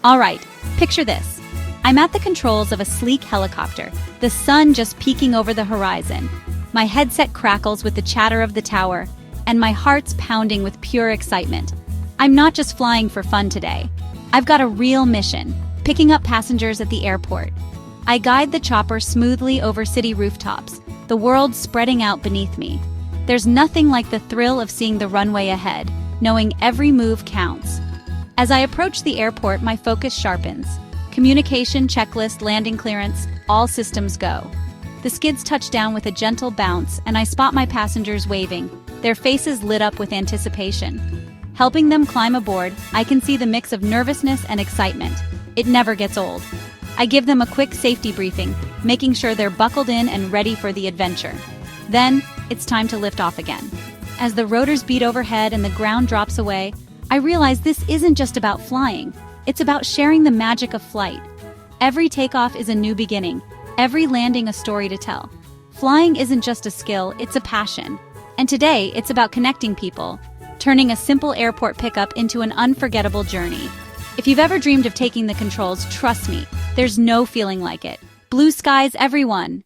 Alright, picture this. I'm at the controls of a sleek helicopter, the sun just peeking over the horizon. My headset crackles with the chatter of the tower, and my heart's pounding with pure excitement. I'm not just flying for fun today. I've got a real mission, picking up passengers at the airport. I guide the chopper smoothly over city rooftops, the world spreading out beneath me. There's nothing like the thrill of seeing the runway ahead, knowing every move counts. As I approach the airport, my focus sharpens. Communication, checklist, landing clearance, all systems go. The skids touch down with a gentle bounce, and I spot my passengers waving, their faces lit up with anticipation. Helping them climb aboard, I can see the mix of nervousness and excitement. It never gets old. I give them a quick safety briefing, making sure they're buckled in and ready for the adventure. Then, it's time to lift off again. As the rotors beat overhead and the ground drops away, I realize this isn't just about flying. It's about sharing the magic of flight. Every takeoff is a new beginning, every landing a story to tell. Flying isn't just a skill, it's a passion. And today, it's about connecting people, turning a simple airport pickup into an unforgettable journey. If you've ever dreamed of taking the controls, trust me, there's no feeling like it. Blue skies, everyone!